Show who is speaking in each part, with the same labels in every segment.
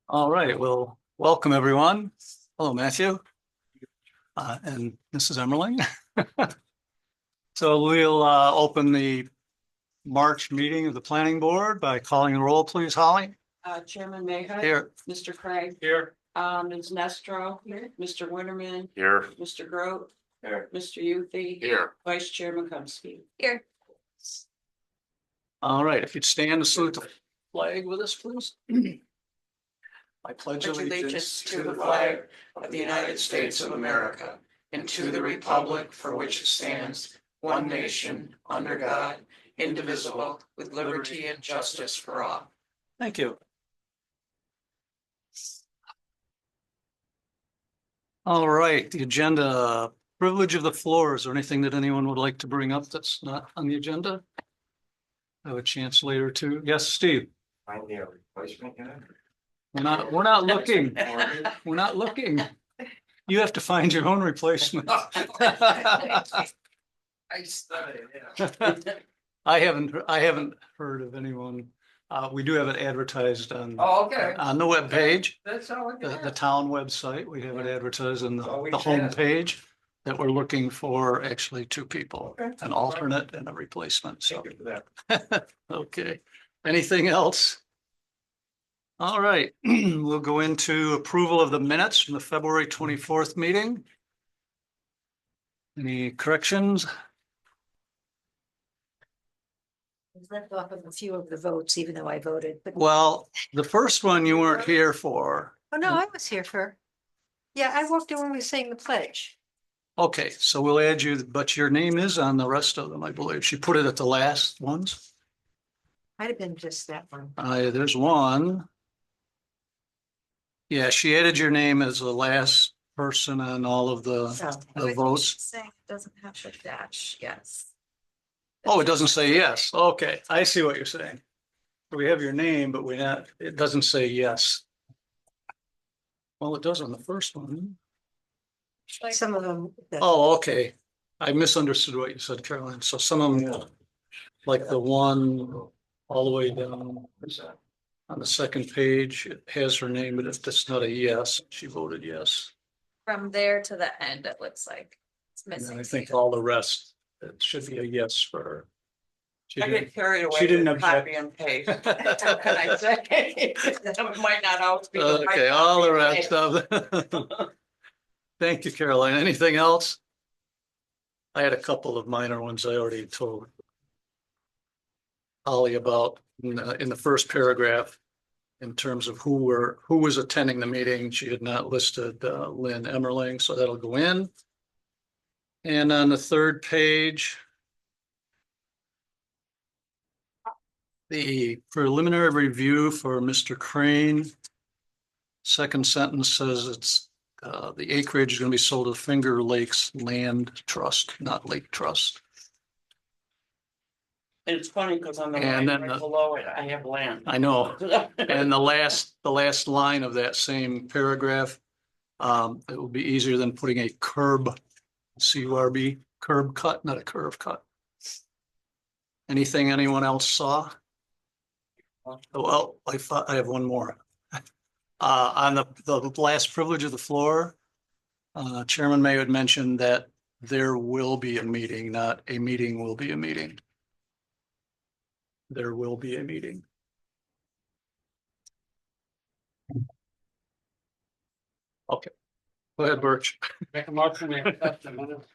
Speaker 1: All right, well, welcome everyone. Hello, Matthew. And Mrs. Emmerling. So we'll open the March meeting of the planning board by calling the roll, please, Holly.
Speaker 2: Chairman Mayhew.
Speaker 1: Here.
Speaker 2: Mr. Craig.
Speaker 1: Here.
Speaker 2: Ms. Nestro. Here. Mr. Winterman.
Speaker 3: Here.
Speaker 2: Mr. Grote.
Speaker 3: Here.
Speaker 2: Mr. Youthy.
Speaker 3: Here.
Speaker 2: Vice Chair McCumsky.
Speaker 4: Here.
Speaker 1: All right, if you'd stand to salute the flag with us, please. I pledge
Speaker 2: Allegiance to the flag of the United States of America and to the republic for which it stands, one nation, under God, indivisible, with liberty and justice for all.
Speaker 1: Thank you. All right, the agenda, privilege of the floor. Is there anything that anyone would like to bring up that's not on the agenda? I have a chance later too. Yes, Steve.
Speaker 3: Find the replacement unit.
Speaker 1: We're not looking. We're not looking. You have to find your own replacement.
Speaker 3: I studied, yeah.
Speaker 1: I haven't heard of anyone. We do have it advertised on
Speaker 3: Oh, okay.
Speaker 1: on the webpage,
Speaker 3: That's all I
Speaker 1: the
Speaker 3: got.
Speaker 1: town website. We have it advertised on the
Speaker 3: Oh, we
Speaker 1: home
Speaker 3: can.
Speaker 1: page that we're looking for actually two people,
Speaker 3: Okay.
Speaker 1: an alternate and a replacement. So,
Speaker 3: Thank you for that.
Speaker 1: okay. Anything else? All right, we'll go into approval of the minutes from the February 24th meeting. Any corrections?
Speaker 4: Left off of a few of the votes, even though I voted, but.
Speaker 1: Well, the first one you weren't here for.
Speaker 4: Oh, no, I was here for. Yeah, I walked in when we were saying the pledge.
Speaker 1: Okay, so we'll add you, but your name is on the rest of them, I believe. She put it at the last ones.
Speaker 4: Might have been just that one.
Speaker 1: There's one. Yeah, she added your name as the last person on all of the
Speaker 4: Oh,
Speaker 1: votes.
Speaker 5: Saying it doesn't have the dash, yes.
Speaker 1: Oh, it doesn't say yes. Okay, I see what you're saying. We have your name, but it doesn't say yes. Well, it does on the first one.
Speaker 4: Some of them.
Speaker 1: Oh, okay. I misunderstood what you said, Caroline. So some of them, like the one all the way down on the second page, it has her name, but it's not a yes. She voted yes.
Speaker 5: From there to the end, it looks like it's
Speaker 1: And then
Speaker 5: missing.
Speaker 1: I think all the rest, it should be a yes for her. She
Speaker 2: I
Speaker 1: didn't-
Speaker 2: get carried away
Speaker 1: she didn't
Speaker 2: with
Speaker 1: object.
Speaker 2: copy and paste. What can I say? It might not always be. the right
Speaker 1: Okay, all the
Speaker 2: copy and
Speaker 1: rest of them. Thank you, Caroline. Anything else? I had a couple of minor ones I already told Holly about in the first paragraph. In terms of who was attending the meeting, she had not listed Lynn Emmerling, so that'll go in. And on the third page, the preliminary review for Mr. Crane. Second sentence says it's the acreage is going to be sold to Finger Lakes Land Trust, not Lake Trust.
Speaker 2: And it's funny because on the
Speaker 1: And
Speaker 2: line
Speaker 1: then
Speaker 2: right below it, I have land.
Speaker 1: I know. And the last line of that same paragraph, it will be easier than putting a curb, CURB, curb cut, not a curve cut. Anything anyone else saw? Well, I thought I have one more. On the last privilege of the floor, Chairman May had mentioned that there will be a meeting, not a meeting will be a meeting. There will be a meeting. Okay, go ahead, Birch.
Speaker 3: Make a motion, we accept the minutes.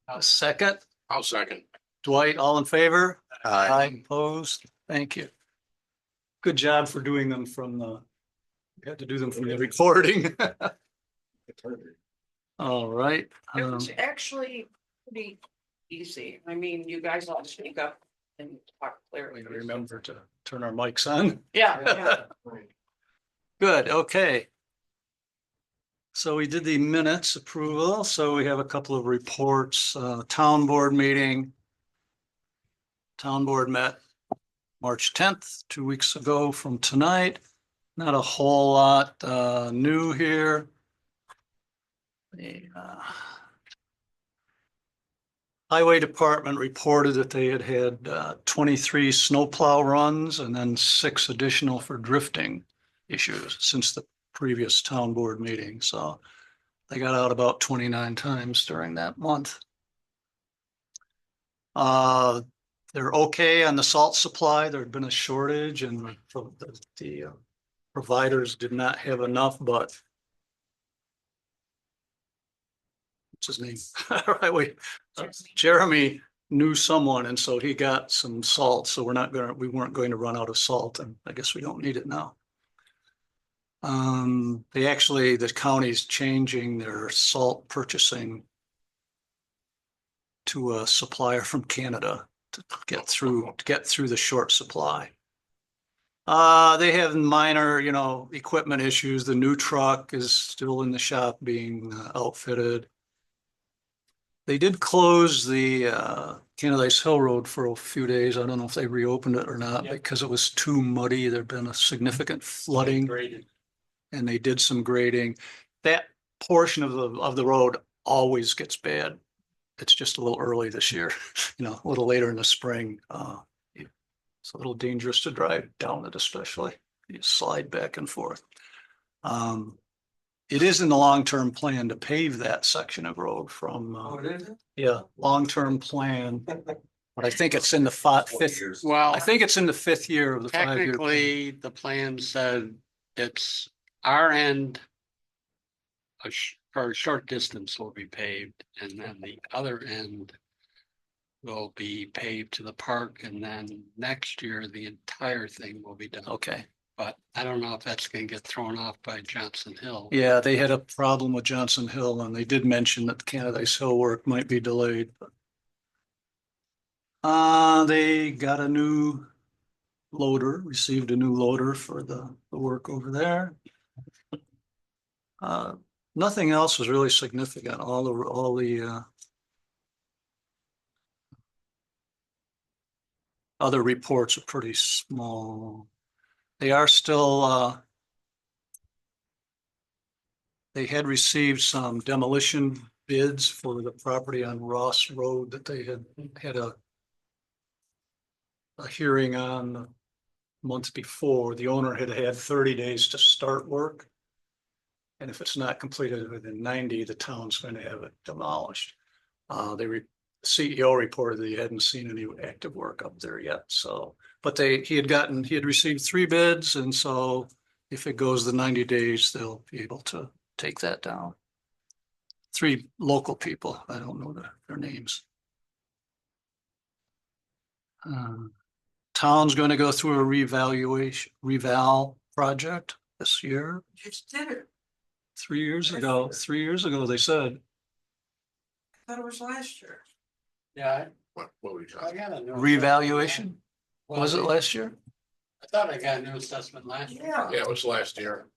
Speaker 1: A second,
Speaker 3: I'll second.
Speaker 1: Dwight, all in favor? Aye. Opposed? Thank you. Good job for doing them from the, you had to do them from the recording. All right.
Speaker 2: It was actually pretty easy. I mean, you guys all speak up and talk clearly.
Speaker 1: We remember to turn our mics on.
Speaker 2: Yeah.
Speaker 1: Good, okay. So we did the minutes approval, so we have a couple of reports, town board meeting. Town board met March 10th, 2 weeks ago from tonight. Not a whole lot new here. Highway Department reported that they had had 23 snowplow runs and then 6 additional for drifting issues since the previous town board meeting. So they got out about 29 times during that month. They're okay on the salt supply. There had been a shortage and the providers did not have enough, but what's his name? Right, wait, Jeremy knew someone, and so he got some salt. So we weren't going to run out of salt, and I guess we don't need it now. The county's changing their salt purchasing to a supplier from Canada to get through the short supply. They have minor, equipment issues. The new truck is still in the shop being outfitted. They did close the Canada's Hill Road for a few days. I don't know if they reopened it or not because it was too muddy. There'd been a significant flooding and they did some grading. That portion of the road always gets bad. It's just a little early this year, a little later in the spring. It's a little dangerous to drive down it, especially. You slide back and forth. It is in the long-term plan to pave that section of road from, long-term plan. But I think it's in the fifth.
Speaker 3: Well,
Speaker 1: I think it's in the 5th year of the 5-year.
Speaker 3: technically, the plan said it's our end. For a short distance will be paved, and then the other end will be paved to the park, and then next year the entire thing will be done.
Speaker 1: Okay.
Speaker 3: But I don't know if that's gonna get thrown off by Johnson Hill.
Speaker 1: Yeah, they had a problem with Johnson Hill, and they did mention that the Canada's Hill work might be delayed. They got a new loader, received a new loader for the work over there. Nothing else was really significant. All the other reports are pretty small. They are still, they had received some demolition bids for the property on Ross Road that they had a hearing on the month before. The owner had 30 days to start work. And if it's not completed within 90, the town's going to have it demolished. CEO reported that he hadn't seen any active work up there yet. So, but he had received 3 bids. And so if it goes the 90 days, they'll be able to take that down. 3 local people. I don't know their names. Town's going to go through a reval project this year.
Speaker 2: Just did it.
Speaker 1: 3 years ago, they said.
Speaker 2: I thought it was last year.
Speaker 3: Yeah.
Speaker 6: What were we
Speaker 3: I
Speaker 6: talking?
Speaker 3: got a new.
Speaker 1: Revaluation?
Speaker 3: Well,
Speaker 1: Was it last year?
Speaker 3: I thought I got a new assessment last year.
Speaker 2: Yeah.
Speaker 6: Yeah, it was last year.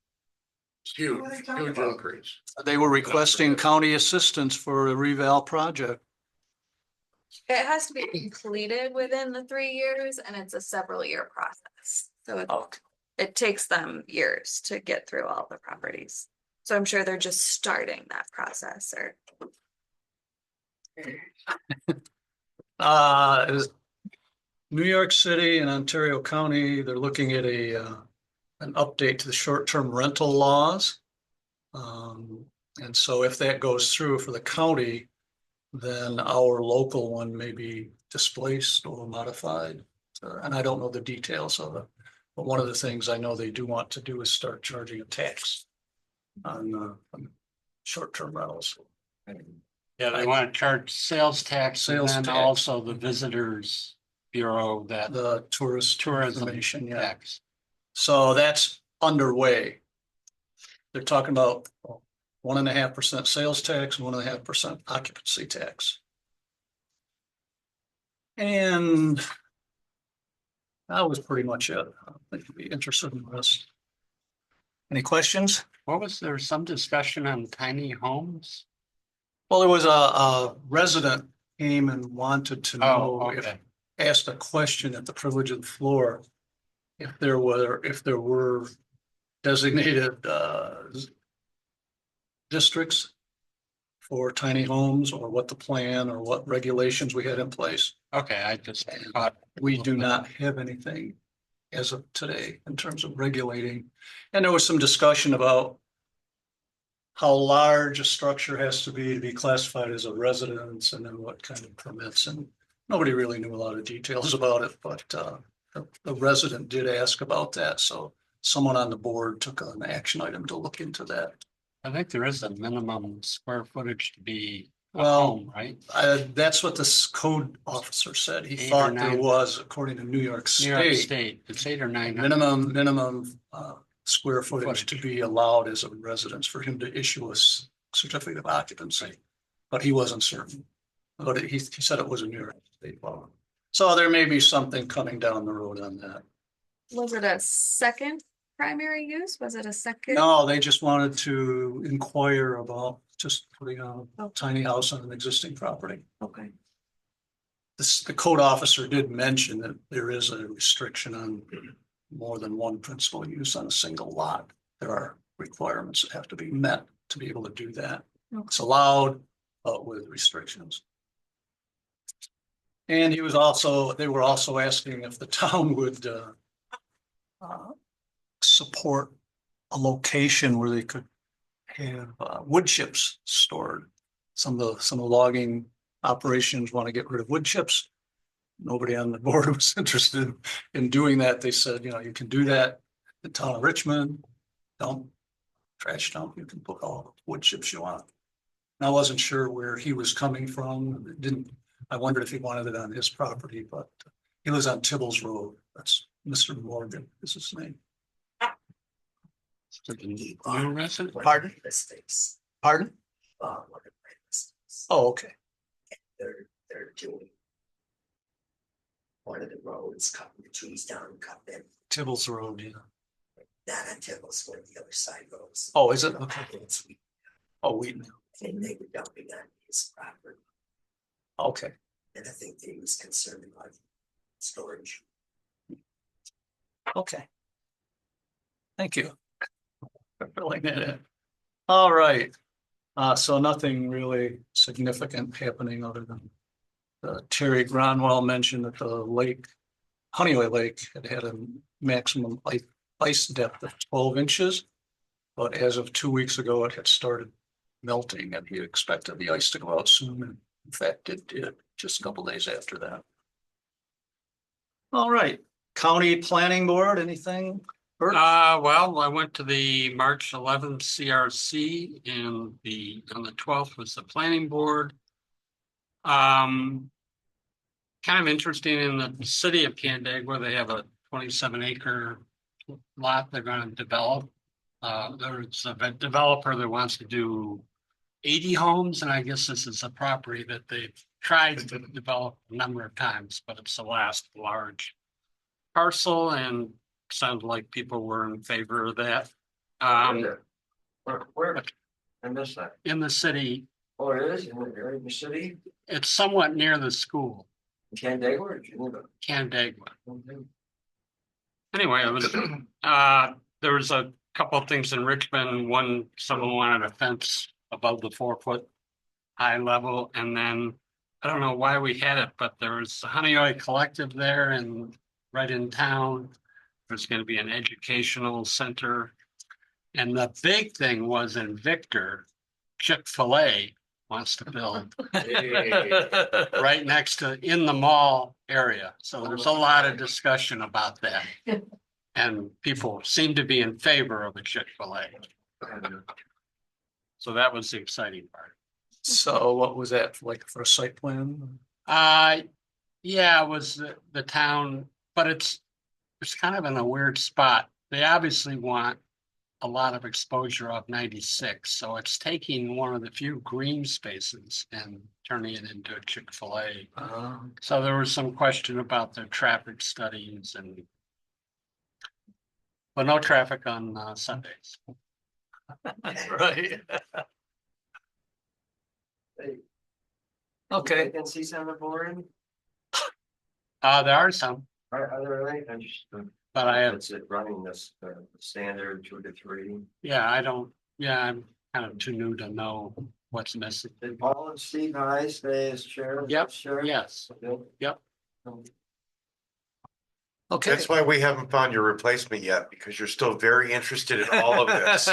Speaker 6: It's huge,
Speaker 2: What are they talking
Speaker 6: huge
Speaker 2: about?
Speaker 6: increase.
Speaker 1: They were requesting county assistance for a reval project.
Speaker 5: It has to be completed within the 3 years and it's a several year process. So it takes them years to get through all the properties. So I'm sure they're just starting that process or.
Speaker 1: New York City and Ontario County, they're looking at an update to the short-term rental laws. And so if that goes through for the county, then our local one may be displaced or modified. And I don't know the details of it. But one of the things I know they do want to do is start charging a tax on short-term rentals.
Speaker 3: Yeah, they want to charge sales tax and
Speaker 1: Sales
Speaker 3: then
Speaker 1: tax.
Speaker 3: also the visitors bureau that
Speaker 1: The tourist
Speaker 3: tourism
Speaker 1: information, yeah.
Speaker 3: tax.
Speaker 1: So that's underway. They're talking about 1.5% sales tax, 1.5% occupancy tax. And that was pretty much it. I think you'd be interested in this. Any questions?
Speaker 3: What was there some discussion on tiny homes?
Speaker 1: Well, there was a resident came and wanted to know,
Speaker 3: Oh, okay.
Speaker 1: asked a question at the privilege of the floor. If there were designated districts for tiny homes or what the plan or what regulations we had in place.
Speaker 3: Okay, I just caught.
Speaker 1: We do not have anything as of today in terms of regulating. And there was some discussion about how large a structure has to be classified as a residence and then what kind of permits. And nobody really knew a lot of details about it, but the resident did ask about that. So someone on the board took an action item to look into that.
Speaker 3: I think there is a minimum square footage to be a
Speaker 1: Well,
Speaker 3: home, right?
Speaker 1: That's what this code officer said. He
Speaker 3: 8 or
Speaker 1: thought there
Speaker 3: 9.
Speaker 1: was, according to New York
Speaker 3: New York
Speaker 1: State,
Speaker 3: State, it's 8 or 9.
Speaker 1: minimum square footage to be allowed as a residence for him to issue a certificate of occupancy. But he wasn't certain. But he said it was a New York State law. So there may be something coming down the road on that.
Speaker 5: Was it a second primary use? Was it a second?
Speaker 1: No, they just wanted to inquire about just putting a tiny house on an existing property.
Speaker 5: Okay.
Speaker 1: The code officer did mention that there is a restriction on more than one principal use on a single lot. There are requirements that have to be met to be able to do that. It's allowed, but with restrictions. And they were also asking if the town would support a location where they could have wood chips stored. Some of the logging operations want to get rid of wood chips. Nobody on the board was interested in doing that. They said, you can do that in the town of Richmond, trash dump, you can put all the wood chips you want. And I wasn't sure where he was coming from. I wondered if he wanted it on his property, but he lives on Tibbles Road. That's Mr. Morgan is his name.
Speaker 3: New resident?
Speaker 1: Pardon? Pardon? Oh, okay.
Speaker 7: They're doing. One of the roads, cutting the trees down, cut them,
Speaker 1: Tibbles Road, yeah.
Speaker 7: not on Tibble's, where the other side goes.
Speaker 1: Oh, is it? Okay.
Speaker 7: It's-
Speaker 1: Oh, Wheaton.
Speaker 7: And they were dumping on his property,
Speaker 1: Okay.
Speaker 7: and I think they was concerned about storage.
Speaker 1: Okay. Thank you. For filling that in. All right. So nothing really significant happening other than Terry Gronwell mentioned that the lake, Honeyway Lake had a maximum ice depth of 12 inches. But as of 2 weeks ago, it had started melting and he expected the ice to go out soon. And in fact, it did just a couple days after that. All right, County Planning Board, anything? Bert?
Speaker 3: Well, I went to the March 11th CRC and on the 12th was the planning board. Kind of interesting in the city of Canandaigua, they have a 27-acre lot they're going to develop. There's a developer that wants to do 80 homes, and I guess this is a property that they've tried to develop a number of times, but it's the last large parcel, and sounds like people were in favor of that.
Speaker 8: Where? I missed that.
Speaker 3: In the city,
Speaker 8: Oh, it is in the city,
Speaker 3: it's somewhat near the school,
Speaker 8: Canandaigua or Geneva?
Speaker 3: Canandaigua. Anyway, it was, there was a couple of things in Richmond. One, someone wanted a fence above the 4-foot high level, and then I don't know why we had it, but there was a Honeyway Collective there and right in town. There's going to be an educational center. And the big thing was in Victor, Chick-fil-A wants to build right next to, in the mall area. So there's a lot of discussion about that. And people seem to be in favor of a Chick-fil-A. So that was the exciting part.
Speaker 1: So what was that, like for a site plan?
Speaker 3: Yeah, it was the town, but it's kind of in a weird spot. They obviously want a lot of exposure off 96, so it's taking one of the few green spaces and turning it into a Chick-fil-A. So there was some question about their traffic studies but no traffic on Sundays.
Speaker 1: Right. Okay.
Speaker 8: Vacancies on the board?
Speaker 3: There are some,
Speaker 8: Are there any? I just.
Speaker 3: but I have,
Speaker 8: It's running this standard 2 to 3.
Speaker 3: I'm kind of too new to know what's missing.
Speaker 8: Did Paul and Steve High stay as chair?
Speaker 3: Yep,
Speaker 8: Chair?
Speaker 3: yes. Yep.
Speaker 1: Okay.
Speaker 6: That's why we haven't found your replacement yet, because you're still very interested in all of this.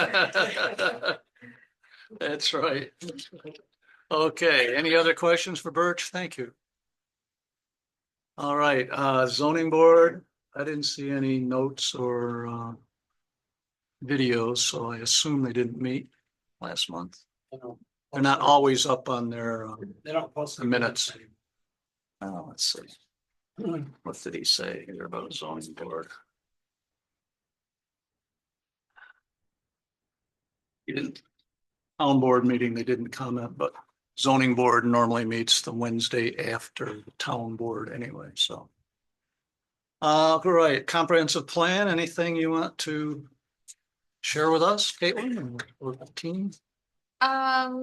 Speaker 1: That's right. Okay, any other questions for Birch? Thank you. All right, zoning board, I didn't see any notes or videos, so I assume they didn't meet last month. They're not always up on their
Speaker 3: They don't post
Speaker 1: the minutes. Let's see. What did he say here about zoning board? He didn't, town board meeting, they didn't comment, but zoning board normally meets the Wednesday after the town board anyway, so. All right, comprehensive plan, anything you want to share with us, Caitlin, or the team?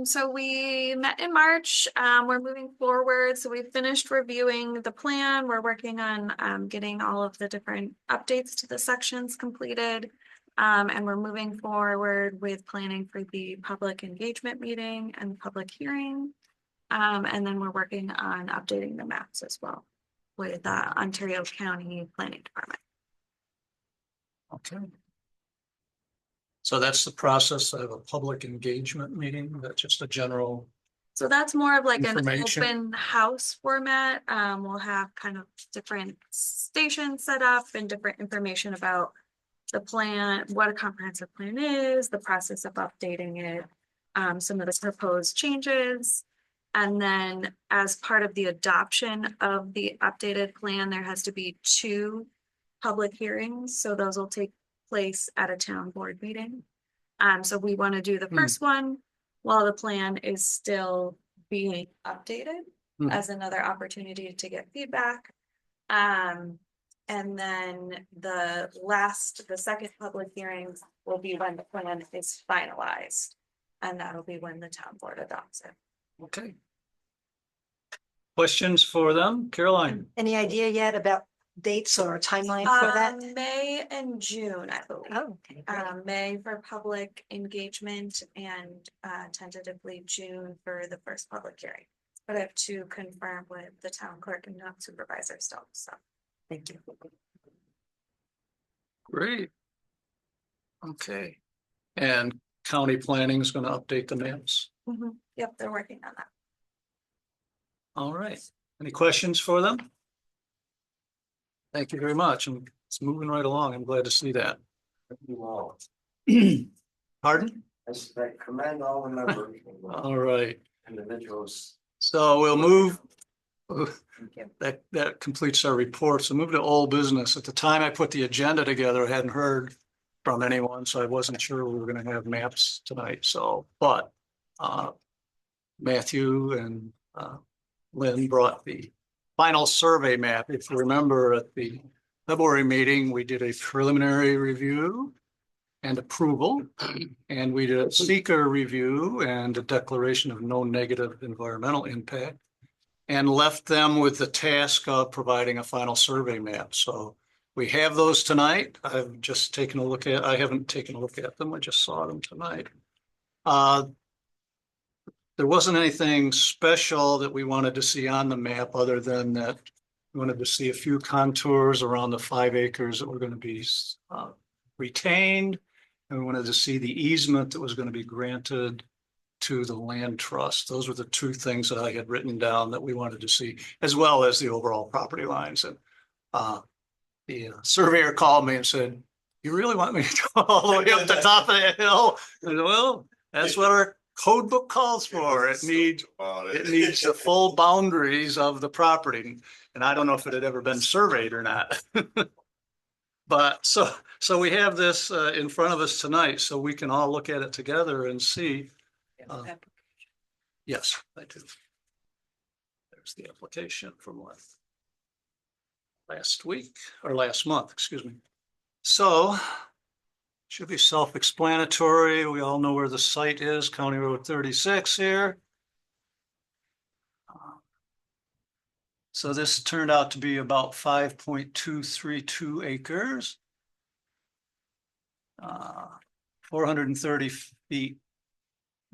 Speaker 5: So we met in March, we're moving forward, so we've finished reviewing the plan, we're working on, getting all of the different updates to the sections completed. And we're moving forward with planning for the public engagement meeting and the public hearing. And then we're working on updating the maps as well with, Ontario County Planning Department.
Speaker 1: Okay. So that's the process of a public engagement meeting, that's just a general,
Speaker 5: So that's more of like an
Speaker 1: Information.
Speaker 5: open house format. We'll have kind of different stations set up and different information about the plan, what a comprehensive plan is, the process of updating it, some of the proposed changes. And then as part of the adoption of the updated plan, there has to be 2 public hearings. So those will take place at a town board meeting. So we want to do the first one while the plan is still being updated as another opportunity to get feedback. And then the second public hearing will be when the plan is finalized. And that'll be when the town board adopts it.
Speaker 1: okay. Questions for them, Caroline?
Speaker 4: Any idea yet about dates or a timeline for that?
Speaker 5: May and June, I believe.
Speaker 4: Oh, okay. Great.
Speaker 5: May for public engagement and tentatively June for the first public hearing. But I have to confirm with the town clerk and not supervisor still, so.
Speaker 4: Thank you.
Speaker 1: Great. Okay. And county planning is going to update the maps.
Speaker 5: Yep, they're working on that.
Speaker 1: All right. Any questions for them? Thank you very much. And it's moving right along. I'm glad to see that.
Speaker 8: You all.
Speaker 1: Pardon?
Speaker 8: I commend all the members,
Speaker 1: All right.
Speaker 8: individuals.
Speaker 1: So we'll move. That completes our report. So move to old business. At the time I put the agenda together, I hadn't heard from anyone, so I wasn't sure we were going to have maps tonight. So, but Matthew and Lynn brought the final survey map. If you remember at the February meeting, we did a preliminary review and approval, and we did a seeker review and a declaration of no negative environmental impact, and left them with the task of providing a final survey map. So we have those tonight. I've just taken a look at, I haven't taken a look at them. I just saw them tonight. There wasn't anything special that we wanted to see on the map other than that we wanted to see a few contours around the 5 acres that were going to be retained. And we wanted to see the easement that was going to be granted to the land trust. Those were the 2 things that I had written down that we wanted to see, as well as the overall property lines. And the surveyor called me and said, "You really want me to go all the way up the top of that hill?" I said, "Well, that's what our code book calls for. It needs the full boundaries of the property." And I don't know if it had ever been surveyed or not. But so we have this in front of us tonight, so we can all look at it together and see. Yes, I do. There's the application from last week or last month, excuse me. So should be self-explanatory. We all know where the site is, County Road 36 here. So this turned out to be about 5.232 acres. 430 feet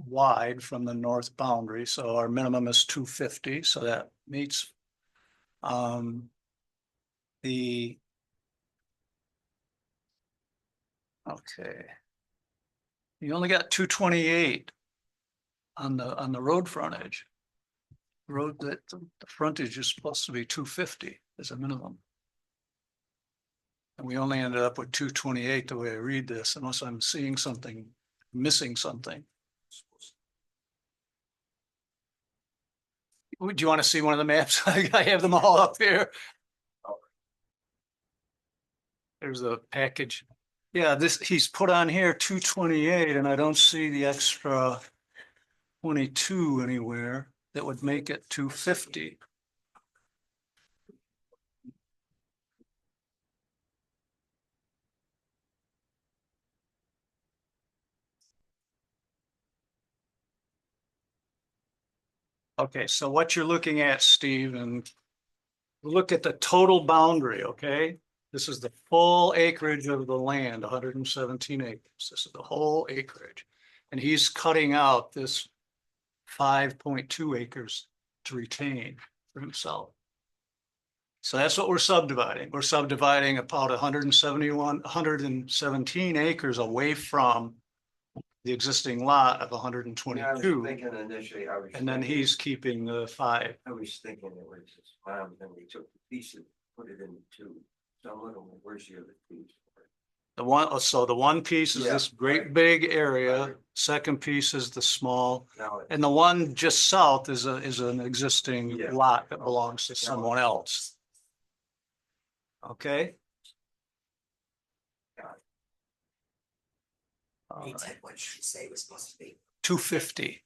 Speaker 1: wide from the north boundary, so our minimum is 250, so that meets. The. Okay. You only got 228 on the road frontage. Road that the frontage is supposed to be 250 as a minimum. And we only ended up with 228 the way I read this, unless I'm seeing something, missing something. Do you want to see one of the maps? I have them all up here. There's a package. Yeah, he's put on here 228 and I don't see the extra 22 anywhere that would make it 250. Okay, so what you're looking at, Steve, and look at the total boundary, okay? This is the full acreage of the land, 117 acres. This is the whole acreage. And he's cutting out this 5.2 acres to retain for himself. So that's what we're subdividing. We're subdividing about 117 acres away from the existing lot of
Speaker 8: Yeah, I was
Speaker 1: 122.
Speaker 8: thinking initially,
Speaker 1: And then he's keeping the 5.
Speaker 8: I was thinking it was his mom, then we took the piece and put it in two. So I'm looking, where's the other piece?
Speaker 1: So the one piece is
Speaker 8: Yeah,
Speaker 1: this great
Speaker 8: right.
Speaker 1: big area.
Speaker 8: Right.
Speaker 1: Second piece is the small.
Speaker 8: Now,
Speaker 1: And the one just south is an existing
Speaker 8: Yeah.
Speaker 1: lot that belongs to someone else. Okay? All
Speaker 7: He
Speaker 1: right,
Speaker 7: said what she say was supposed to be.
Speaker 1: 250.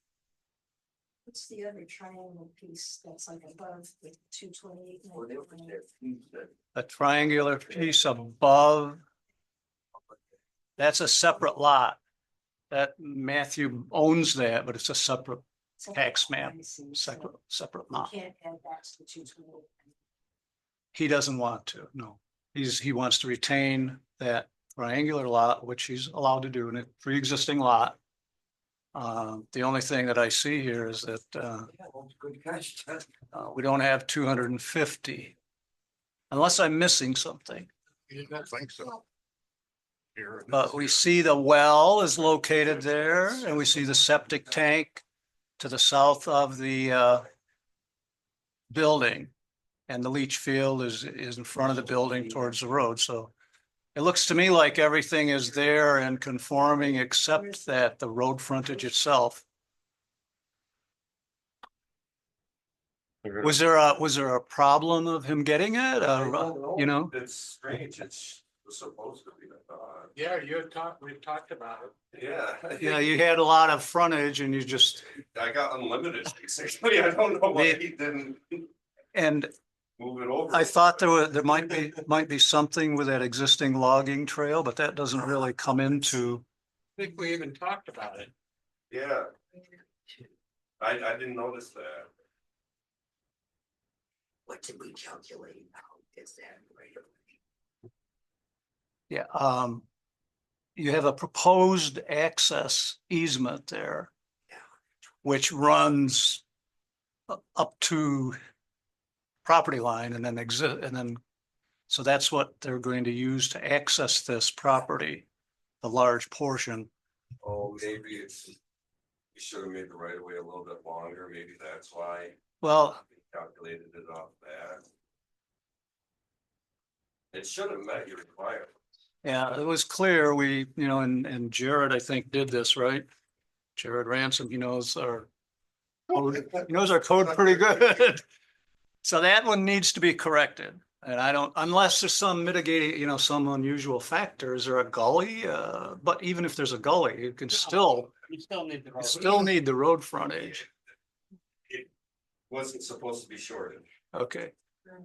Speaker 4: What's the other triangle piece that's like above the 228?
Speaker 8: well, there was that piece that.
Speaker 1: A triangular piece above, that's a separate lot. That Matthew owns that, but it's a separate tax map, separate
Speaker 4: You
Speaker 1: lot.
Speaker 4: can't add that to the 228.
Speaker 1: He doesn't want to, no. He wants to retain that triangular lot, which he's allowed to do in a pre-existing lot. The only thing that I see here is that,
Speaker 8: Yeah, that's good catch.
Speaker 1: we don't have 250. Unless I'm missing something,
Speaker 6: I don't think so.
Speaker 1: but we see the well is located there and we see the septic tank to the south of the, building. And the leach field is in front of the building towards the road, so. It looks to me like everything is there and conforming except that the road frontage itself. Was there a problem of him getting it? You know,
Speaker 6: It's strange, it's supposed to be,
Speaker 3: Yeah, we've talked about it.
Speaker 6: yeah.
Speaker 1: yeah, you had a lot of frontage and you just,
Speaker 6: I got unlimited, basically, I don't know why he didn't
Speaker 1: and
Speaker 6: move it over.
Speaker 1: I thought there might be something with that existing logging trail, but that doesn't really come into.
Speaker 3: I think we even talked about it.
Speaker 6: Yeah. I didn't notice that.
Speaker 7: What did we calculate now? Is that right?
Speaker 1: Yeah, you have a proposed access easement there.
Speaker 7: Yeah.
Speaker 1: Which runs up to property line and then so that's what they're going to use to access this property, the large portion.
Speaker 6: Oh, maybe it's, you should have made the right of way a little bit longer, maybe that's why
Speaker 1: Well,
Speaker 6: they calculated it off that. It should have met your requirement.
Speaker 1: yeah, it was clear, and Jared, I think, did this, right? Jared Ransom, he knows our code pretty good. So that one needs to be corrected. And I don't, unless there's some mitigating, some unusual factor, is there a gully? But even if there's a gully, you can still need the road frontage.
Speaker 6: It wasn't supposed to be shorted.
Speaker 1: Okay,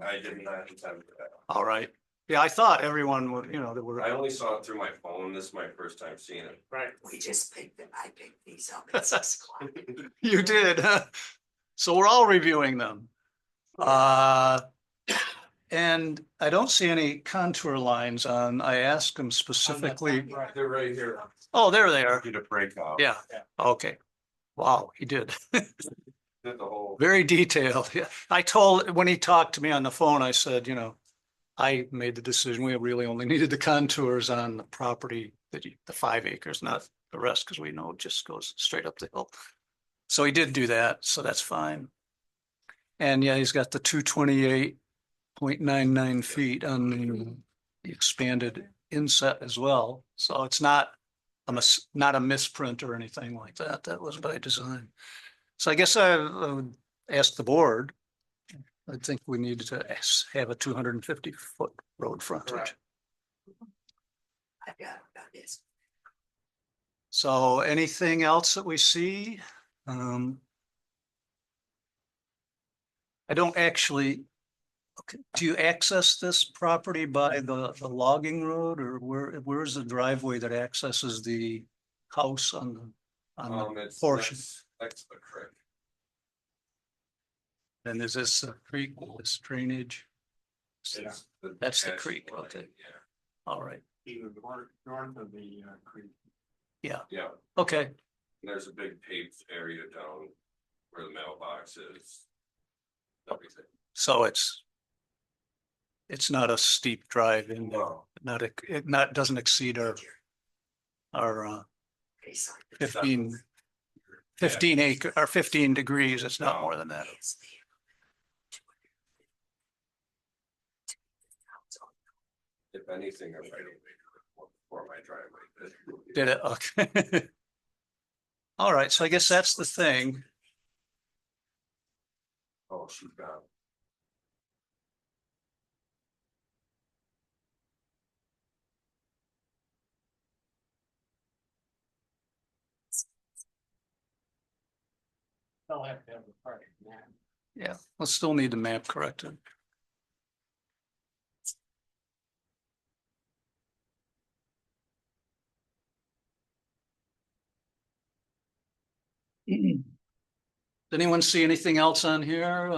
Speaker 6: I did not intend for that.
Speaker 1: all right. Yeah, I thought everyone would, that
Speaker 6: I
Speaker 1: were,
Speaker 6: only saw it through my phone. This is my first time seeing it.
Speaker 3: Right.
Speaker 7: We just picked it. I picked these up at 6 o'clock.
Speaker 1: you did. So we're all reviewing them. And I don't see any contour lines on, I asked them specifically.
Speaker 6: They're right here.
Speaker 1: Oh, there they are.
Speaker 6: Get a breakout.
Speaker 1: Yeah, okay. Wow, he did.
Speaker 6: Did the whole,
Speaker 1: Very detailed. Yeah. I told, when he talked to me on the phone, I said, you know, I made the decision. We really only needed the contours on the property the 5 acres, not the rest, because we know it just goes straight up the hill. So he did do that, so that's fine. And yeah, he's got the 228.99 feet on the expanded inset as well. So it's not not a misprint or anything like that. That was by design. So I guess I would ask the board. I think we need to have a 250-foot road frontage.
Speaker 3: Correct.
Speaker 7: I got this.
Speaker 1: So anything else that we see? I don't actually, okay, do you access this property by the logging road, or where's the driveway that accesses the house on the
Speaker 6: it's
Speaker 1: portion?
Speaker 6: next to the creek.
Speaker 1: And is this a creek, this drainage?
Speaker 6: It's the
Speaker 1: That's the
Speaker 6: edge
Speaker 1: creek,
Speaker 6: line,
Speaker 1: okay.
Speaker 6: Yeah,
Speaker 1: All right,
Speaker 8: Even north of the creek.
Speaker 6: yeah.
Speaker 1: okay,
Speaker 6: And there's a big paved area down where the mailbox is. Everything.
Speaker 1: so it's not a steep drive in there,
Speaker 6: No,
Speaker 1: doesn't exceed our 15 acre, or 15 degrees, it's not more than that.
Speaker 6: if anything, I right away for my driveway.
Speaker 1: Did it? Okay. All right, so I guess that's the thing.
Speaker 6: Oh, shoot, God.
Speaker 3: They'll have to have a party now.
Speaker 1: Yeah, we'll still need the map corrected. Does anyone see anything else on here,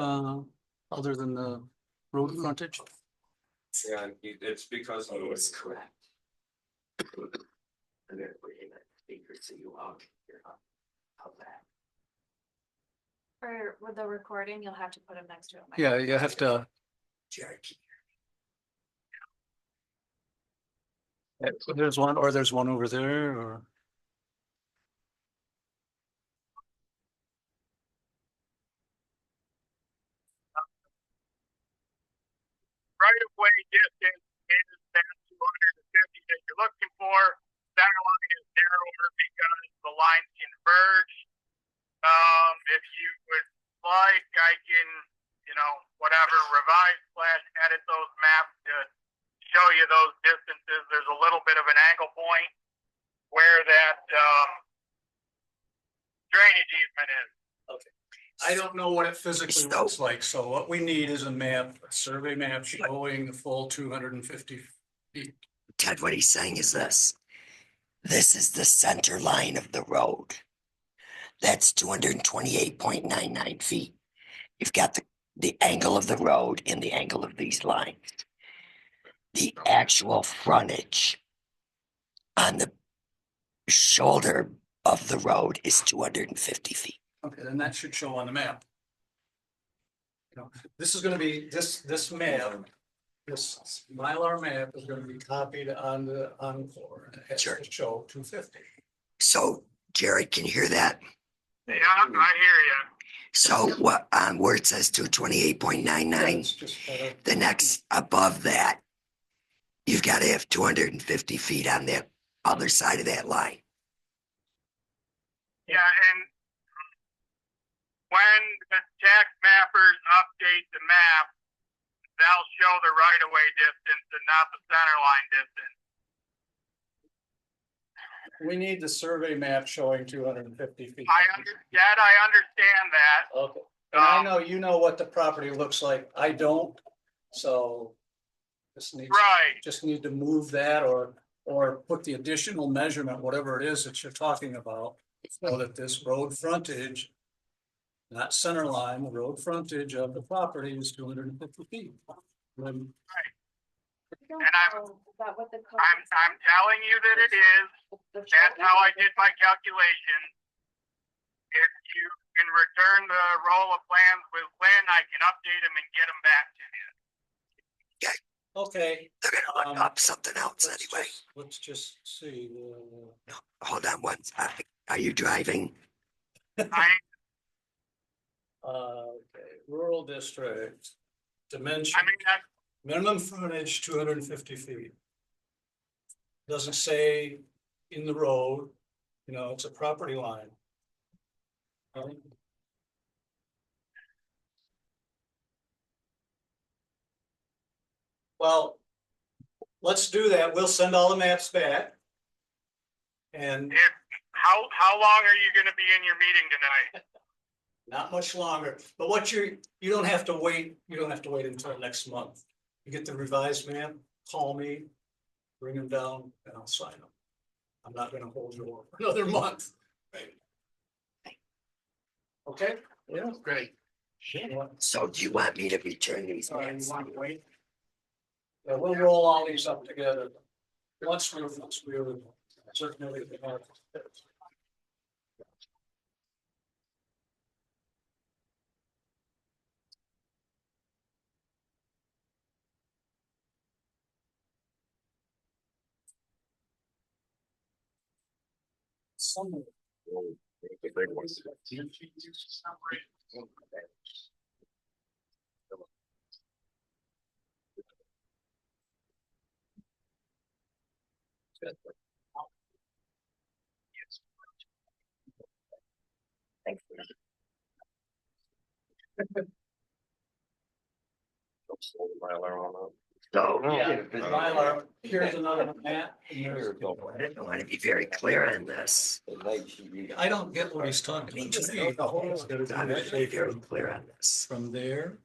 Speaker 1: other than the road frontage?
Speaker 6: Yeah, and it's because of the way.
Speaker 7: correct. And then we in that speaker, so you all can hear how that.
Speaker 5: For with the recording, you'll have to put them next to it.
Speaker 1: Yeah, you have to,
Speaker 7: Cherokee.
Speaker 1: there's one over there, or,
Speaker 9: right of way distance is that 250 that you're looking for. Center line is narrower because the lines converge. If you would like, I can, whatever, revise / edit those maps to show you those distances. There's a little bit of an angle point where that drainage easement is.
Speaker 1: I don't know what it physically looks like, so what we need is a map, a survey map showing the full 250 feet.
Speaker 7: Ted, what he's saying is this. This is the center line of the road. That's 228.99 feet. You've got the angle of the road and the angle of these lines. The actual frontage on the shoulder of the road is 250 feet.
Speaker 1: Okay, then that should show on the map. This is gonna be, this map, this Mylar map is gonna be copied on the Encore. And it has
Speaker 7: Sure.
Speaker 1: to show 250.
Speaker 7: So, Jerry, can you hear that?
Speaker 9: Yeah, I hear you.
Speaker 7: So what, where it says 228.99,
Speaker 1: It's just better.
Speaker 7: the next above that, you've got to have 250 feet on that other side of that line.
Speaker 9: Yeah, and when the tax mappers update the map, they'll show the right-of-way distance and not the center line distance.
Speaker 1: We need the survey map showing 250 feet.
Speaker 9: I understand that.
Speaker 1: Okay, and I know you know what the property looks like. I don't, so
Speaker 9: Right.
Speaker 1: just need to move that or put the additional measurement, whatever it is that you're talking about, so that this road frontage, not center line, the road frontage of the property is 250 feet. When-
Speaker 9: And I'm telling you that it is. That's how I did my calculation. if you can return the roll of plans with Lynn, I can update them and get them back to you.
Speaker 1: Okay.
Speaker 7: They're gonna look up something else
Speaker 1: let's
Speaker 7: anyway.
Speaker 1: Let's just see.
Speaker 7: Hold on one, are you driving?
Speaker 9: I,
Speaker 1: Okay, rural district, dimension,
Speaker 9: I mean, that,
Speaker 1: minimum frontage, 250 feet. Doesn't say in the road, you know, it's a property line. Right? Well, let's do that. We'll send all the maps back. And
Speaker 9: how long are you gonna be in your meeting tonight?
Speaker 1: not much longer, but what you don't have to wait, you don't have to wait until next month. You get the revised map, call me, bring them down, and I'll sign them. I'm not gonna hold you over another month. Okay? Yeah, great.
Speaker 7: So do you want me to return these
Speaker 1: Sorry, you
Speaker 7: maps?
Speaker 1: want to wait? Yeah, we'll roll all these up together. Once we're certainly. Some.
Speaker 7: So,
Speaker 1: Yeah, Mylar, here's another map.
Speaker 7: I want to be very clear on this.
Speaker 1: I don't get what he's talking about.
Speaker 7: I want to be very clear on this.
Speaker 1: From there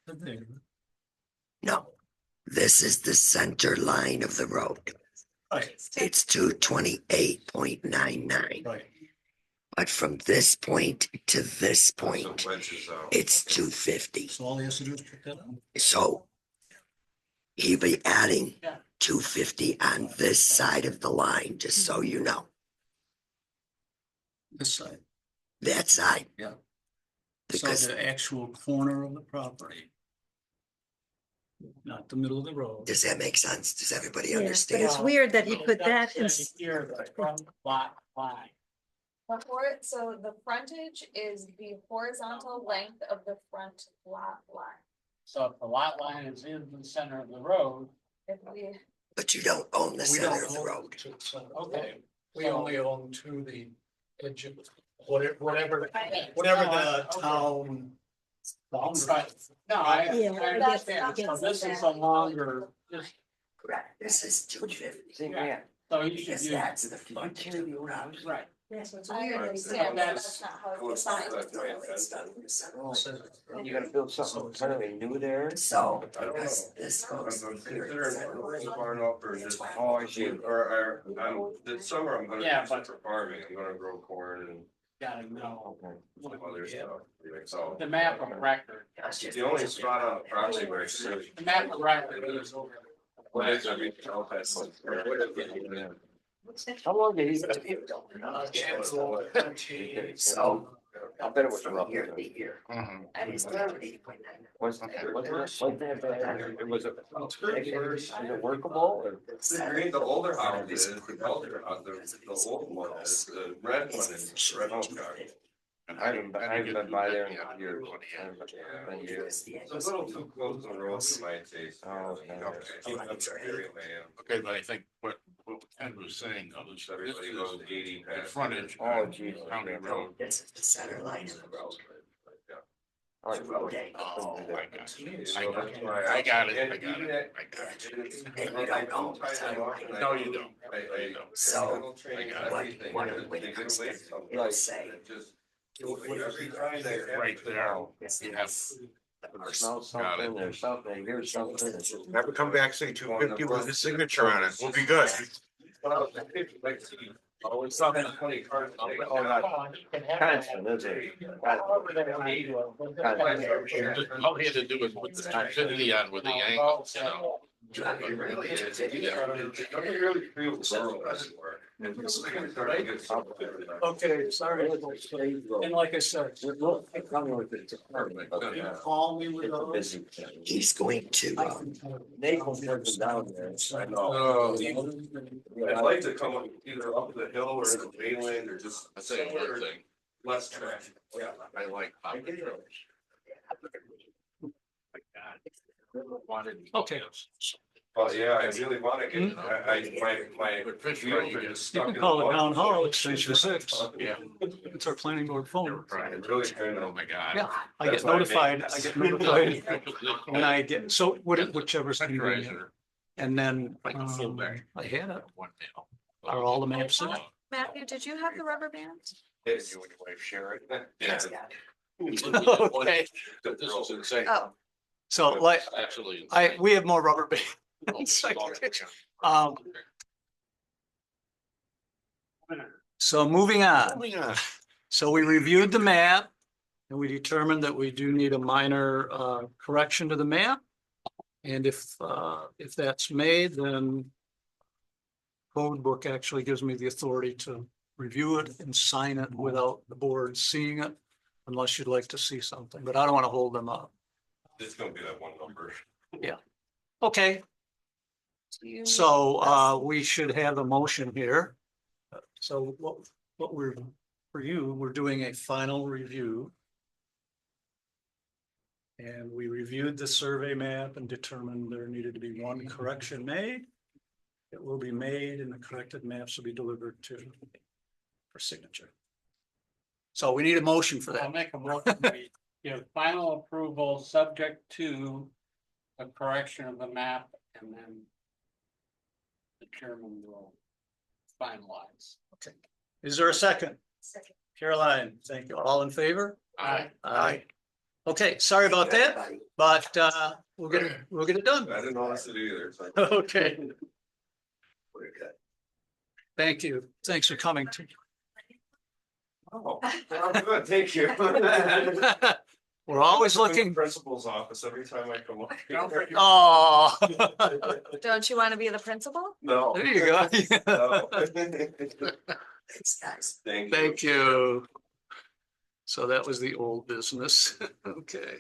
Speaker 1: to there.
Speaker 7: No, this is the center line of the road.
Speaker 1: Right,
Speaker 7: It's 228.99.
Speaker 1: right.
Speaker 7: But from this point to this point,
Speaker 6: Some wedges out.
Speaker 7: it's 250.
Speaker 1: So all he has to do is pick that up.
Speaker 7: So he'll be adding
Speaker 1: Yeah.
Speaker 7: 250 on this side of the line, just so you know,
Speaker 1: This side.
Speaker 7: that side.
Speaker 1: Yeah. So
Speaker 7: Because
Speaker 1: the actual corner of the property. Not the middle of the road.
Speaker 7: does that make sense? Does everybody
Speaker 4: Yeah, but
Speaker 7: understand?
Speaker 4: it's weird that he put that in.
Speaker 5: Before, so the frontage is the horizontal length of the front lot line.
Speaker 3: So if the lot line is in the center of the road,
Speaker 5: If we,
Speaker 7: But you don't own the
Speaker 1: We don't
Speaker 7: center of the
Speaker 1: own
Speaker 7: road.
Speaker 1: to the center.
Speaker 3: Okay.
Speaker 1: We only own to the edge of, whatever the town.
Speaker 3: Right. No, I
Speaker 4: Yeah, I
Speaker 3: understand.
Speaker 4: guess-
Speaker 3: So this is a longer, just,
Speaker 7: Correct. This is 250.
Speaker 3: so you should
Speaker 7: Because
Speaker 3: use.
Speaker 7: that's the frontage of the road.
Speaker 3: Right.
Speaker 4: Yeah, so it's
Speaker 5: I
Speaker 4: weird. that he
Speaker 5: understand,
Speaker 4: put
Speaker 5: but
Speaker 4: that.
Speaker 5: that's not how
Speaker 6: Oh,
Speaker 5: it's
Speaker 6: it's not
Speaker 5: designed.
Speaker 6: that way.
Speaker 7: It's done in the center.
Speaker 8: You're gonna build something entirely new there?
Speaker 7: So,
Speaker 6: I don't know.
Speaker 7: because this
Speaker 6: I'm
Speaker 7: goes
Speaker 6: going to
Speaker 7: here.
Speaker 6: consider it far enough or just,
Speaker 8: Oh, I see.
Speaker 6: or this summer I'm gonna
Speaker 3: Yeah,
Speaker 6: do
Speaker 3: but-
Speaker 6: some for farming, I'm gonna grow corn and
Speaker 3: Gotta know
Speaker 8: Okay.
Speaker 6: some other stuff. So
Speaker 3: the map of record.
Speaker 6: the only spot on the property where it's really.
Speaker 3: The map of record is over.
Speaker 6: What is every child has one.
Speaker 8: How long did he?
Speaker 7: So,
Speaker 8: I bet it was
Speaker 7: from
Speaker 8: rough.
Speaker 7: here to here, that is 280.99.
Speaker 8: Was it was it workable or?
Speaker 6: The green, the older house is, the older house, the old one is, the red one is red oak.
Speaker 8: I haven't been by there in years. Been years.
Speaker 6: It's a little too close to the road for my taste.
Speaker 8: Oh, okay.
Speaker 10: Okay, but I think what Ed was saying, though, is that
Speaker 6: Everybody
Speaker 10: this
Speaker 6: goes
Speaker 10: is
Speaker 6: 80
Speaker 10: the
Speaker 6: past.
Speaker 10: frontage
Speaker 8: Oh,
Speaker 10: on
Speaker 8: geez.
Speaker 10: County Road.
Speaker 7: This is the center line of the road.
Speaker 8: All
Speaker 7: The
Speaker 8: right.
Speaker 7: road angle.
Speaker 10: Oh, I got you.
Speaker 6: So
Speaker 10: I got
Speaker 6: that's
Speaker 10: it.
Speaker 6: why
Speaker 10: I got it.
Speaker 6: and
Speaker 10: I got
Speaker 6: even
Speaker 10: it.
Speaker 6: that-
Speaker 10: I got it.
Speaker 7: And you don't own the center line.
Speaker 10: No, you don't.
Speaker 6: I
Speaker 7: So,
Speaker 6: train
Speaker 10: I got it.
Speaker 6: everything,
Speaker 7: What-
Speaker 6: and
Speaker 7: what
Speaker 6: they
Speaker 7: it
Speaker 6: get
Speaker 7: comes
Speaker 6: away
Speaker 7: to,
Speaker 6: from
Speaker 7: it'll
Speaker 6: it.
Speaker 7: say,
Speaker 6: It just- every time they have-
Speaker 10: Right there.
Speaker 7: This
Speaker 10: You
Speaker 7: is
Speaker 10: have-
Speaker 7: the
Speaker 8: Smell
Speaker 7: first.
Speaker 8: something, there's something, here's something.
Speaker 10: Have it come back, say 250 with his signature on it. We'll be good.
Speaker 6: Always something 20 cars.
Speaker 8: Oh, not constant, is it?
Speaker 10: All he had to do was put the 250 on with the angle, you know.
Speaker 6: It really is. You really feel the rural everywhere. And just start to get something.
Speaker 1: Okay, sorry. And like I said, call me with those.
Speaker 7: He's going to,
Speaker 8: down there.
Speaker 6: I know. I'd like to come either up the hill or the mainland or just
Speaker 10: I say another thing,
Speaker 6: less traffic. Yeah.
Speaker 10: I like. pocket trails. My God. Wanted.
Speaker 1: Okay.
Speaker 6: Oh, yeah, I really wanna get, my
Speaker 10: Good fish
Speaker 6: wheels
Speaker 10: fry,
Speaker 6: are
Speaker 10: you
Speaker 6: just
Speaker 1: You
Speaker 6: stuck
Speaker 1: can
Speaker 6: in
Speaker 1: call it
Speaker 6: the
Speaker 1: town
Speaker 6: mud.
Speaker 1: hall, extension 6.
Speaker 10: Yeah.
Speaker 1: It's our planning board
Speaker 10: They
Speaker 1: phone.
Speaker 10: were crying.
Speaker 6: Really kind
Speaker 10: Oh,
Speaker 6: of.
Speaker 10: my God.
Speaker 1: Yeah, I
Speaker 6: That's
Speaker 1: get
Speaker 6: why I
Speaker 1: notified,
Speaker 6: made
Speaker 1: I
Speaker 6: this.
Speaker 1: get notified when I get, so whichever's convenient.
Speaker 10: Vectorizer,
Speaker 1: And then,
Speaker 10: like a full bag.
Speaker 1: I had it.
Speaker 10: One deal.
Speaker 1: Are all the maps in it?
Speaker 5: Matthew, did you have the rubber band?
Speaker 6: It's,
Speaker 10: You and your wife share it.
Speaker 6: yeah.
Speaker 1: Okay,
Speaker 10: This is insane.
Speaker 5: Oh,
Speaker 1: so like,
Speaker 10: Absolutely.
Speaker 1: we have more rubber bands. Um, So moving on. So we reviewed the map and we determined that we do need a minor correction to the map. And if that's made, then code book actually gives me the authority to review it and sign it without the board seeing it, unless you'd like to see something, but I don't want to hold them up.
Speaker 6: It's gonna be that one number.
Speaker 1: Okay,
Speaker 5: do you?
Speaker 1: so we should have a motion here. So what we're, for you, we're doing a final review. And we reviewed the survey map and determined there needed to be one correction made. It will be made and the corrected maps will be delivered to for signature. So we need a motion for
Speaker 3: I'll
Speaker 1: that.
Speaker 3: make a motion, we give final approval subject to the correction of the map and then the chairman will finalize.
Speaker 1: Is there a second?
Speaker 4: Second.
Speaker 1: Caroline, thank you. All in favor?
Speaker 3: Aye.
Speaker 1: Aye. Okay, sorry about that, but we'll get it done.
Speaker 6: I didn't notice it either. So.
Speaker 1: Okay, thank you. Thanks for coming.
Speaker 6: Oh, good, thank you.
Speaker 1: We're always looking.
Speaker 6: Principal's office every time I come up.
Speaker 1: Oh.
Speaker 5: Don't you want to be the principal?
Speaker 6: No.
Speaker 1: There you go.
Speaker 6: No.
Speaker 7: thanks, guys.
Speaker 6: Thank you.
Speaker 1: Thank you. So that was the old business. Okay.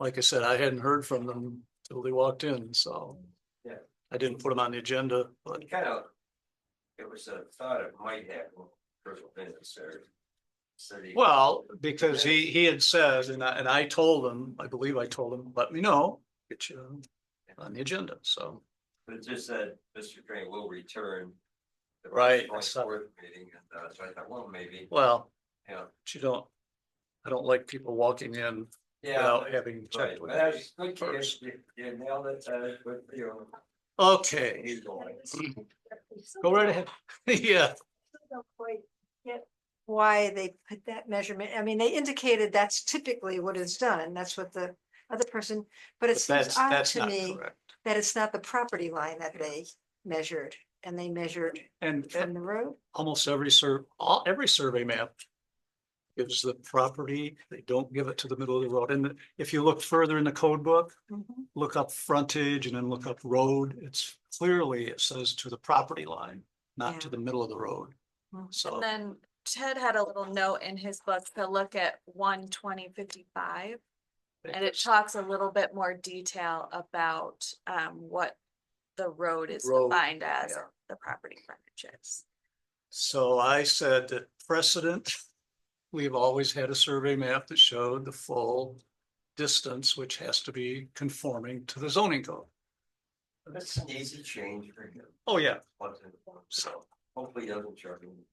Speaker 1: Like I said, I hadn't heard from them till they walked in, so.
Speaker 8: Yeah.
Speaker 1: I didn't put them on the agenda, but
Speaker 8: Kind of, it was a thought it might happen, personal business there. City.
Speaker 1: well, because he had said, and I told him, I believe I told him, let me know, get you on the agenda, so.
Speaker 8: But it just said Mr. Crane will return. the
Speaker 1: Right.
Speaker 8: 24th meeting, and so I thought, well, maybe,
Speaker 1: Well,
Speaker 8: yeah.
Speaker 1: but I don't like people walking in without having
Speaker 8: Right,
Speaker 1: checked with
Speaker 8: but that's
Speaker 1: me
Speaker 8: good,
Speaker 1: first.
Speaker 8: you nailed it, good for you.
Speaker 1: Okay,
Speaker 8: He's going.
Speaker 1: go right ahead. Yeah,
Speaker 4: Don't quite get why they put that measurement. I mean, they indicated that's typically what is done. That's what the other person, but it
Speaker 1: but
Speaker 4: seems odd
Speaker 1: that's
Speaker 4: to
Speaker 1: not
Speaker 4: me
Speaker 1: correct.
Speaker 4: that it's not the property line that they measured and they measured
Speaker 1: And
Speaker 4: from the road.
Speaker 1: almost every every survey map gives the property, they don't give it to the middle of the road. And if you look further in the code book,
Speaker 4: Mhm.
Speaker 1: look up frontage and then look up road, it's clearly, it says to the property line, not to
Speaker 4: Yeah.
Speaker 1: the middle of the road.
Speaker 4: Mhm.
Speaker 1: So,
Speaker 5: And then Ted had a little note in his book to look at 12055. And it talks a little bit more detail about what the road is
Speaker 1: Road,
Speaker 5: defined as,
Speaker 1: yeah.
Speaker 5: the property frontages.
Speaker 1: so I said that precedent, we've always had a survey map that showed the full distance, which has to be conforming to the zoning code.
Speaker 8: That's an easy change for him.
Speaker 1: Oh, yeah,
Speaker 8: Wasn't-
Speaker 1: so,
Speaker 8: Hopefully he doesn't charge me.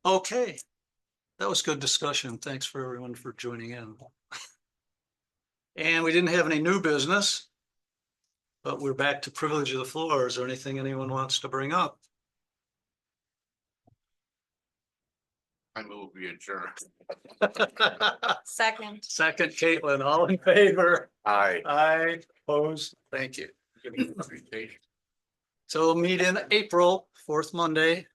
Speaker 1: okay. That was good discussion. Thanks for everyone for joining in. And we didn't have any new business. But we're back to privilege of the floor. Is there anything anyone wants to bring up?
Speaker 10: I move we adjourn.
Speaker 5: Second.
Speaker 1: Second, Caitlin, all in favor?
Speaker 10: Aye.
Speaker 1: Aye, opposed, thank you.
Speaker 10: Give me a reputation.
Speaker 1: So we'll meet in April, fourth Monday